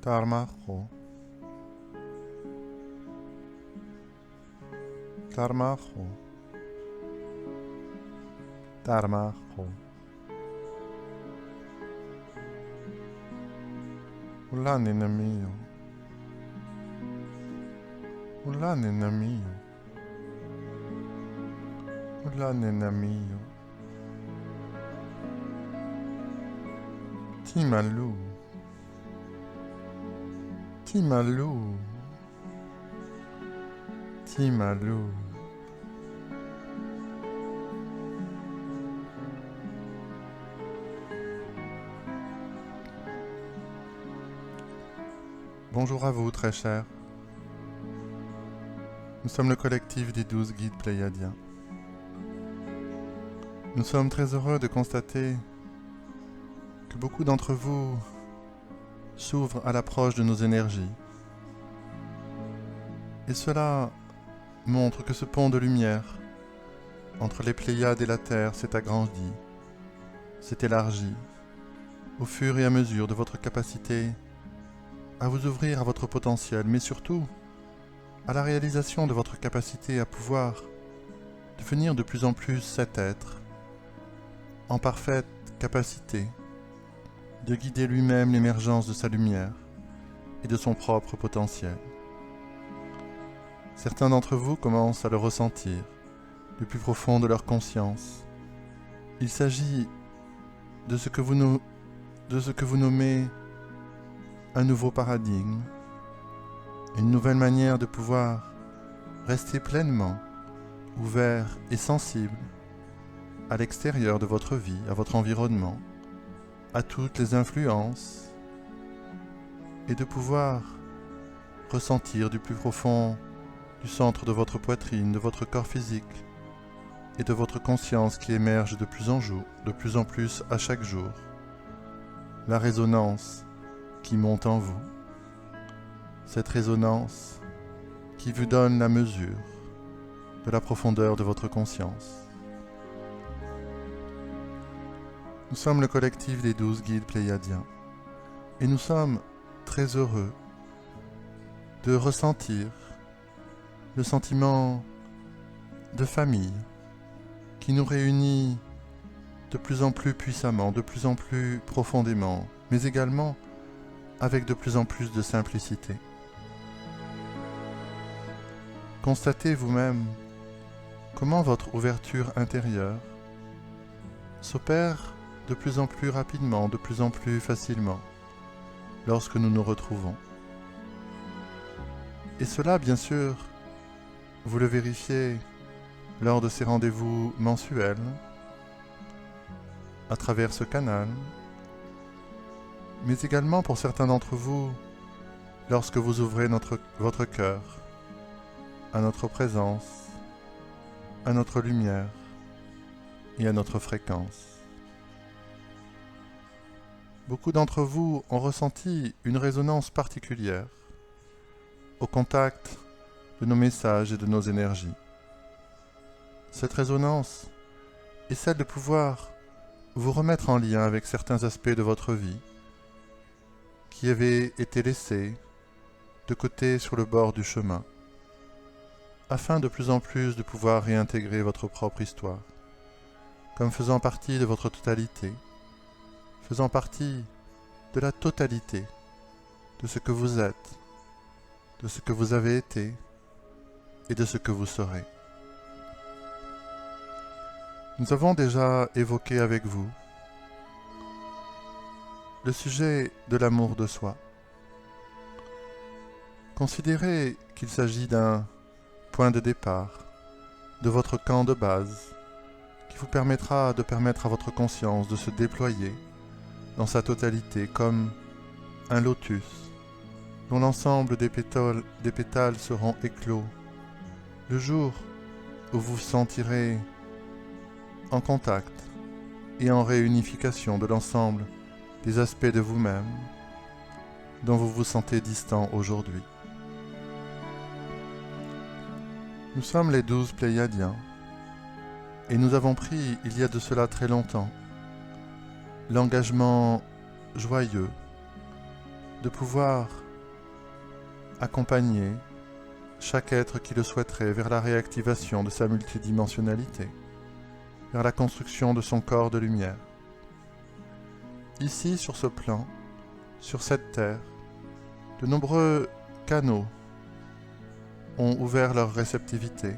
Tarmajo, Tarmajo, Tarmajo. Hola, nena mío. Hola, nena mío. Hola, nena mío. Timalou. Timalou. Timalou. Bonjour à vous, très chers. Nous sommes le collectif des 12 guides pléiadiens. Nous sommes très heureux de constater que beaucoup d'entre vous s'ouvrent à l'approche de nos énergies. Et cela montre que ce pont de lumière entre les Pléiades et la Terre s'est agrandi, s'est élargi, au fur et à mesure de votre capacité à vous ouvrir à votre potentiel, mais surtout à la réalisation de votre capacité à pouvoir devenir de plus en plus cet être, en parfaite capacité de guider lui-même l'émergence de sa lumière et de son propre potentiel. Certains d'entre vous commencent à le ressentir du plus profond de leur conscience. Il s'agit de ce que vous nommez un nouveau paradigme, une nouvelle manière de pouvoir rester pleinement ouvert et sensible à l'extérieur de votre vie, à votre environnement, à toutes les influences, et de pouvoir ressentir du plus profond du centre de votre poitrine, de votre corps physique, et de votre conscience qui émerge de plus en plus à chaque jour, la résonance qui monte en vous, cette résonance qui vous donne la mesure de la profondeur de votre conscience. Nous sommes le collectif des 12 guides pléiadiens, et nous sommes très heureux de ressentir le sentiment de famille qui nous réunit de plus en plus puissamment, de plus en plus profondément, mais également avec de plus en plus de simplicité. Constatez vous-même comment votre ouverture intérieure s'opère de plus en plus rapidement, de plus en plus facilement, lorsque nous nous retrouvons. Et cela, bien sûr, vous le vérifiez lors de ces rendez-vous mensuels, à travers ce canal, mais également pour certains d'entre vous, lorsque vous ouvrez votre cœur à notre présence, à notre lumière et à notre fréquence. Beaucoup d'entre vous ont ressenti une résonance particulière au contact de nos messages et de nos énergies. Cette résonance est celle de pouvoir vous remettre en lien avec certains aspects de votre vie qui avaient été laissés de côté sur le bord du chemin, afin de plus en plus de pouvoir réintégrer votre propre histoire, comme faisant partie de votre totalité, faisant partie de la totalité de ce que vous êtes, de ce que vous avez été et de ce que vous serez. Nous avons déjà évoqué avec vous le sujet de l'amour de soi. Considérez qu'il s'agit d'un point de départ, de votre camp de base, qui vous permettra de permettre à votre conscience de se déployer dans sa totalité comme un lotus, dont l'ensemble des pétales seront éclos, le jour où vous vous sentirez en contact et en réunification de l'ensemble des aspects de vous-même dont vous vous sentez distant aujourd'hui. Nous sommes les 12 Pléiadiens, et nous avons pris, il y a de cela très longtemps, l'engagement joyeux de pouvoir accompagner chaque être qui le souhaiterait vers la réactivation de sa multidimensionnalité, vers la construction de son corps de lumière. Ici, sur ce plan, sur cette terre, de nombreux canaux ont ouvert leur réceptivité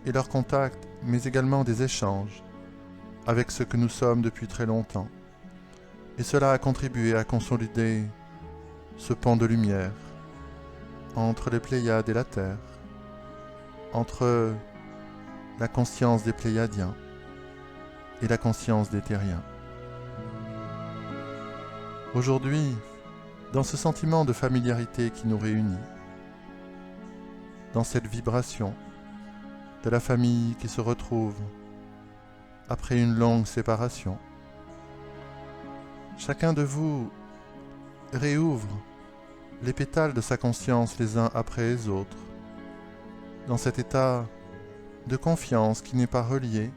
et leur contact, mais également des échanges avec ce que nous sommes depuis très longtemps. Et cela a contribué à consolider ce pont de lumière entre les Pléiades et la Terre, entre la conscience des Pléiadiens et la conscience des Terriens. Aujourd'hui, dans ce sentiment de familiarité qui nous réunit, dans cette vibration de la famille qui se retrouve après une longue séparation, chacun de vous réouvre les pétales de sa conscience les uns après les autres, dans cet état de confiance qui n'est pas relié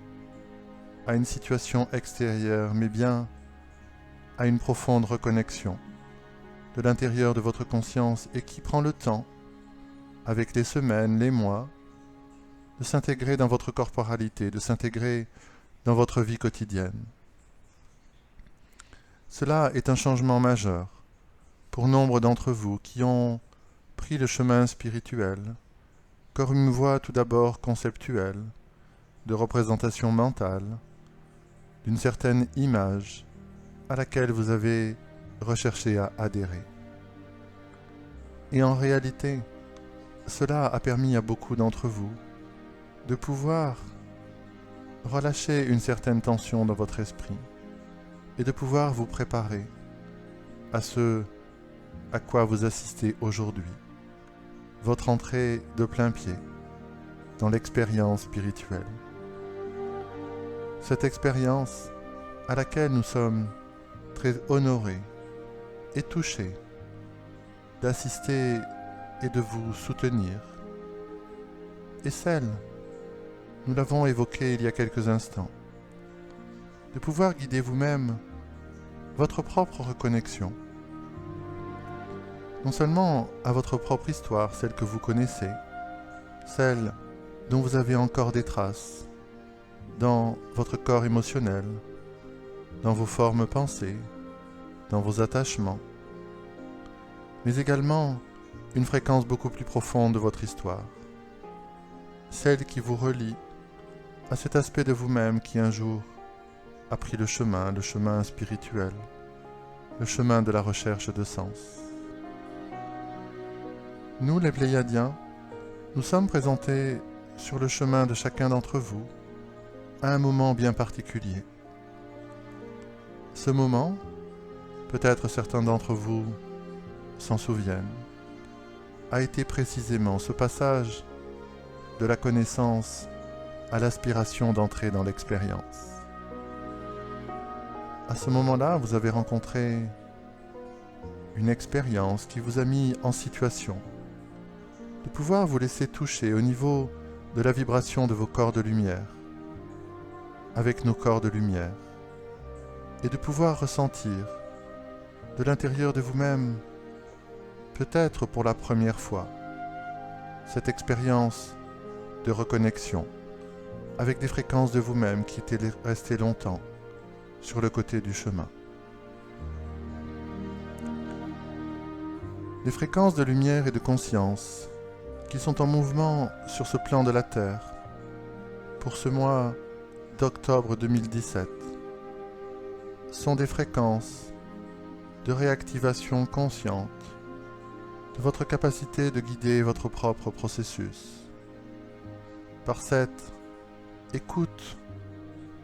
à une situation extérieure, mais bien à une profonde reconnexion de l'intérieur de votre conscience et qui prend le temps, avec les semaines, les mois, de s'intégrer dans votre corporalité, de s'intégrer dans votre vie quotidienne. Cela est un changement majeur pour nombre d'entre vous qui ont pris le chemin spirituel, comme une voie tout d'abord conceptuelle, de représentation mentale, d'une certaine image à laquelle vous avez recherché à adhérer. Et en réalité, cela a permis à beaucoup d'entre vous de pouvoir relâcher une certaine tension dans votre esprit et de pouvoir vous préparer à ce à quoi vous assistez aujourd'hui, votre entrée de plein pied dans l'expérience spirituelle. Cette expérience à laquelle nous sommes très honorés et touchés d'assister et de vous soutenir, et celle, nous l'avons évoqué il y a quelques instants, de pouvoir guider vous-même votre propre reconnexion, non seulement à votre propre histoire, celle que vous connaissez, celle dont vous avez encore des traces dans votre corps émotionnel, dans vos formes pensées, dans vos attachements, mais également une fréquence beaucoup plus profonde de votre histoire, celle qui vous relie à cet aspect de vous-même qui un jour a pris le chemin spirituel, le chemin de la recherche de sens. Nous, les Pléiadiens, nous sommes présentés sur le chemin de chacun d'entre vous à un moment bien particulier. Ce moment, peut-être certains d'entre vous s'en souviennent, a été précisément ce passage de la connaissance à l'aspiration d'entrer dans l'expérience. À ce moment-là, vous avez rencontré une expérience qui vous a mis en situation de pouvoir vous laisser toucher au niveau de la vibration de vos corps de lumière, avec nos corps de lumière, et de pouvoir ressentir de l'intérieur de vous-même, peut-être pour la première fois, cette expérience de reconnexion avec des fréquences de vous-même qui étaient restées longtemps sur le côté du chemin. Des fréquences de lumière et de conscience qui sont en mouvement sur ce plan de la Terre pour ce mois d'octobre 2017 sont des fréquences de réactivation consciente de votre capacité de guider votre propre processus par cette écoute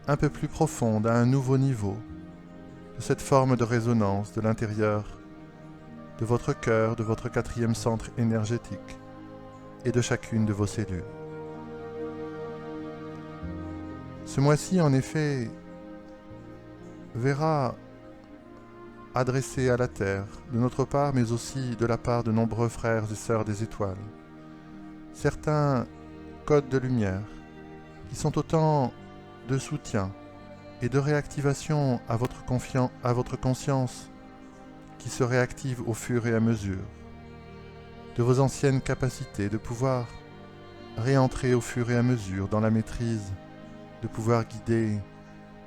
un peu plus profonde à un nouveau niveau de cette forme de résonance de l'intérieur de votre cœur, de votre quatrième centre énergétique et de chacune de vos cellules. Ce mois-ci, en effet, verra adressé à la Terre, de notre part, mais aussi de la part de nombreux frères et sœurs des étoiles, certains codes de lumière qui sont autant de soutien et de réactivation à votre conscience qui se réactive au fur et à mesure, de vos anciennes capacités de pouvoir réentrer au fur et à mesure dans la maîtrise, de pouvoir guider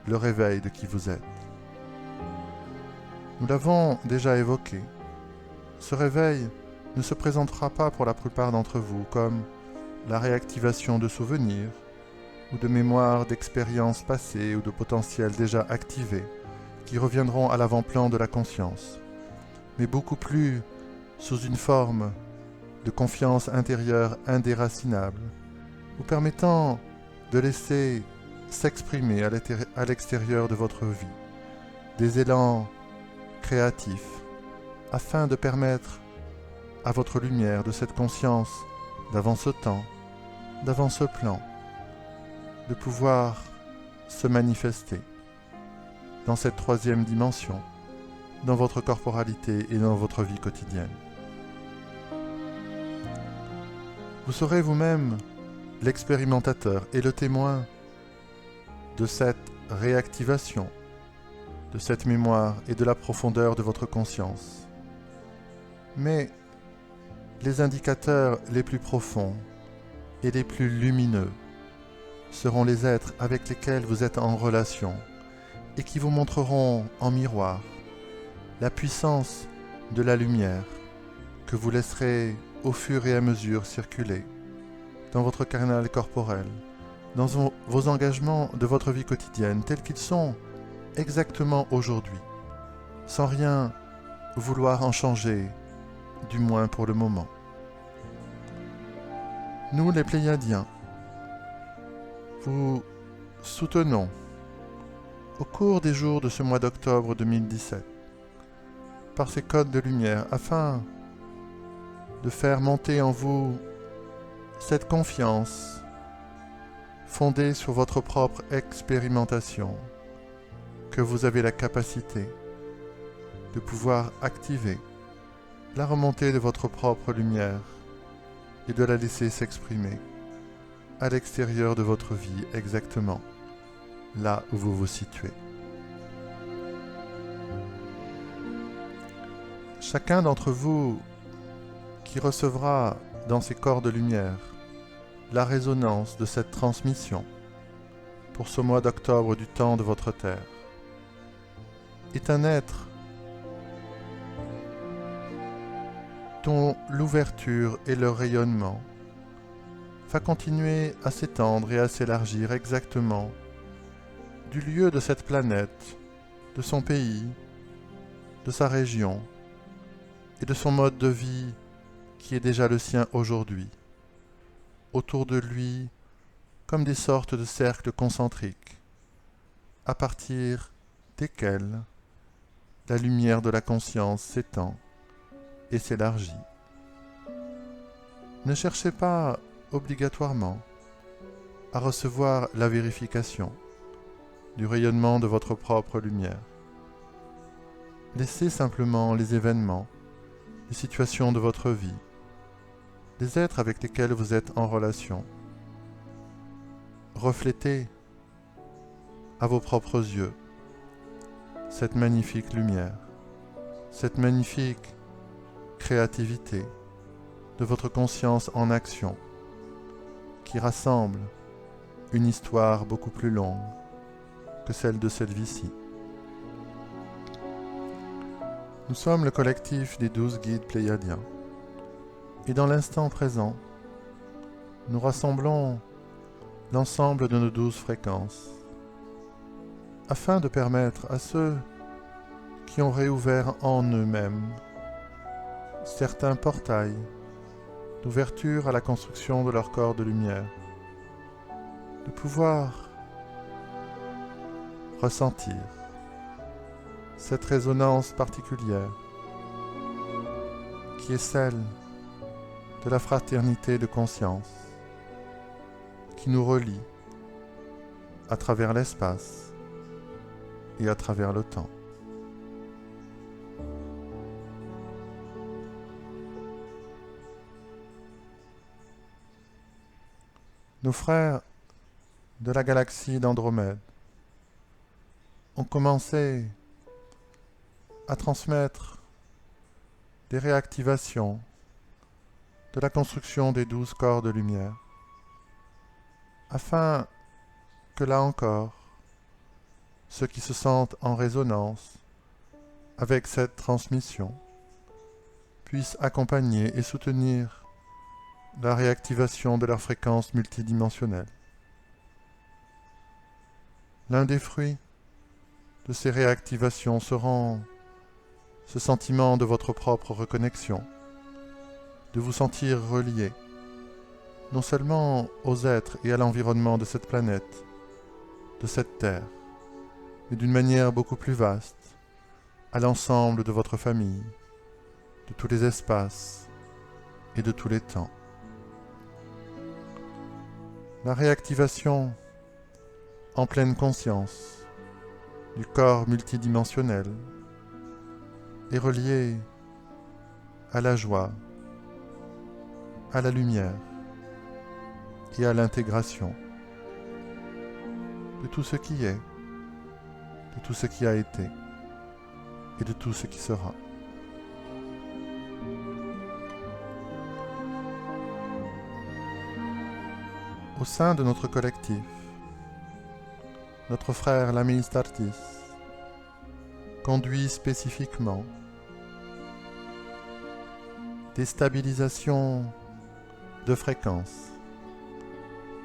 le réveil de qui vous êtes. Nous l'avons déjà évoqué, ce réveil ne se présentera pas pour la plupart d'entre vous comme la réactivation de souvenirs ou de mémoires d'expériences passées ou de potentiels déjà activés qui reviendront à l'avant-plan de la conscience, mais beaucoup plus sous une forme de confiance intérieure indéracinable, vous permettant de laisser s'exprimer à l'extérieur de votre vie des élans créatifs afin de permettre à votre lumière de cette conscience d'avant ce temps, d'avant ce plan, de pouvoir se manifester dans cette troisième dimension, dans votre corporalité et dans votre vie quotidienne. Vous serez vous-même l'expérimentateur et le témoin de cette réactivation, de cette mémoire et de la profondeur de votre conscience. Mais les indicateurs les plus profonds et les plus lumineux seront les êtres avec lesquels vous êtes en relation et qui vous montreront en miroir la puissance de la lumière que vous laisserez au fur et à mesure circuler dans votre canal corporel, dans vos engagements de votre vie quotidienne tels qu'ils sont exactement aujourd'hui, sans rien vouloir en changer, du moins pour le moment. Nous, les Pléiadiens, vous soutenons au cours des jours de ce mois d'octobre 2017 par ces codes de lumière afin de faire monter en vous cette confiance fondée sur votre propre expérimentation que vous avez la capacité de pouvoir activer la remontée de votre propre lumière et de la laisser s'exprimer à l'extérieur de votre vie exactement là où vous vous situez. Chacun d'entre vous qui recevra dans ces corps de lumière la résonance de cette transmission pour ce mois d'octobre du temps de votre terre est un être dont l'ouverture et le rayonnement va continuer à s'étendre et à s'élargir exactement du lieu de cette planète, de son pays, de sa région et de son mode de vie qui est déjà le sien aujourd'hui, autour de lui comme des sortes de cercles concentriques, à partir desquels la lumière de la conscience s'étend et s'élargit. Ne cherchez pas obligatoirement à recevoir la vérification du rayonnement de votre propre lumière. Laissez simplement les événements, les situations de votre vie, les êtres avec lesquels vous êtes en relation, refléter à vos propres yeux cette magnifique lumière, cette magnifique créativité de votre conscience en action qui rassemble une histoire beaucoup plus longue que celle de cette vie-ci. Nous sommes le collectif des 12 guides pléiadiens et dans l'instant présent, nous rassemblons l'ensemble de nos 12 fréquences afin de permettre à ceux qui ont réouvert en eux-mêmes certains portails d'ouverture à la construction de leur corps de lumière, de pouvoir ressentir cette résonance particulière qui est celle de la fraternité de conscience qui nous relie à travers l'espace et à travers le temps. Nos frères de la galaxie d'Andromède ont commencé à transmettre des réactivations, de la construction des 12 corps de lumière, afin que là encore, ceux qui se sentent en résonance avec cette transmission puissent accompagner et soutenir la réactivation de leur fréquence multidimensionnelle. L'un des fruits de ces réactivations seront ce sentiment de votre propre reconnexion, de vous sentir relié, non seulement aux êtres et à l'environnement de cette planète, de cette Terre, mais d'une manière beaucoup plus vaste, à l'ensemble de votre famille, de tous les espaces et de tous les temps. La réactivation en pleine conscience du corps multidimensionnel est reliée à la joie, à la lumière et à l'intégration de tout ce qui est, de tout ce qui a été et de tout ce qui sera. Au sein de notre collectif, notre frère Lamé Startis conduit spécifiquement des stabilisations de fréquence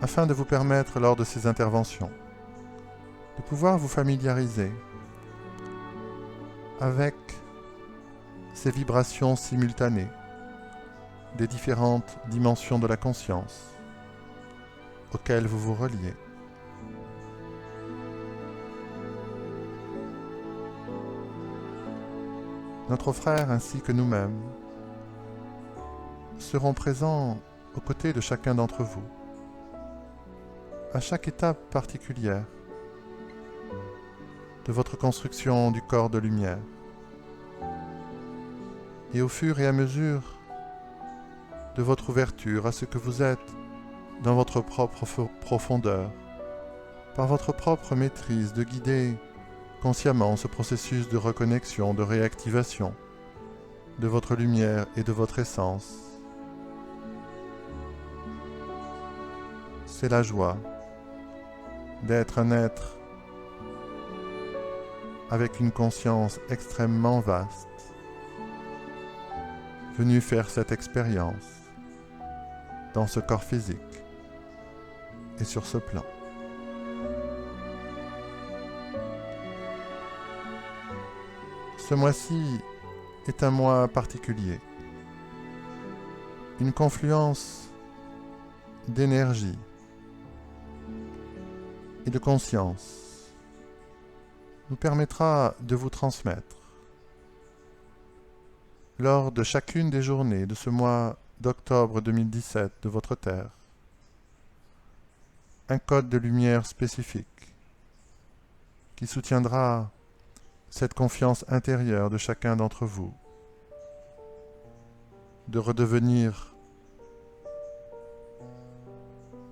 afin de vous permettre lors de ces interventions de pouvoir vous familiariser avec ces vibrations simultanées des différentes dimensions de la conscience auxquelles vous vous reliez. Notre frère ainsi que nous-mêmes seront présents aux côtés de chacun d'entre vous, à chaque étape particulière de votre construction du corps de lumière. Et au fur et à mesure de votre ouverture à ce que vous êtes dans votre propre profondeur, par votre propre maîtrise de guider consciemment ce processus de reconnexion, de réactivation de votre lumière et de votre essence. C'est la joie d'être un être avec une conscience extrêmement vaste, venu faire cette expérience dans ce corps physique et sur ce plan. Ce mois-ci est un mois particulier, une confluence d'énergie et de conscience nous permettra de vous transmettre, lors de chacune des journées de ce mois d'octobre 2017 de votre Terre, un code de lumière spécifique qui soutiendra cette confiance intérieure de chacun d'entre vous, de redevenir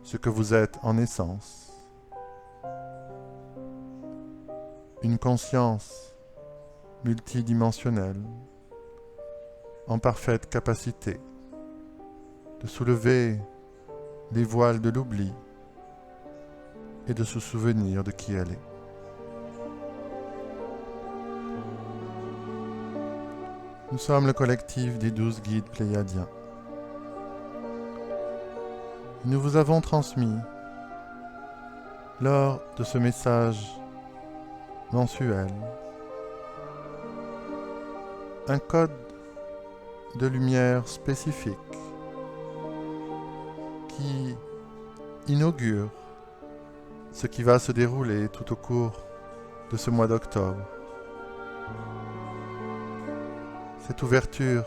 ce que vous êtes en essence, une conscience multidimensionnelle en parfaite capacité de soulever les voiles de l'oubli et de se souvenir de qui elle est. Nous sommes le collectif des 12 guides pléiadiens. Nous vous avons transmis, lors de ce message mensuel, un code de lumière spécifique qui inaugure ce qui va se dérouler tout au cours de ce mois d'octobre. Cette ouverture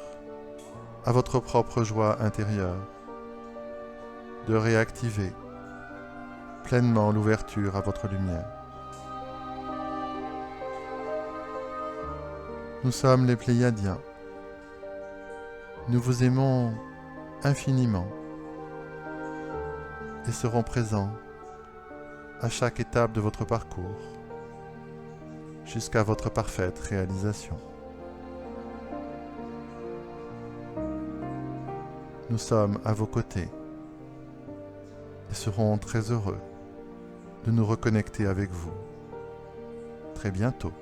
à votre propre joie intérieure, de réactiver pleinement l'ouverture à votre lumière. Nous sommes les Pléiadiens. Nous vous aimons infiniment et serons présents à chaque étape de votre parcours jusqu'à votre parfaite réalisation. Nous sommes à vos côtés et serons très heureux de nous reconnecter avec vous très bientôt.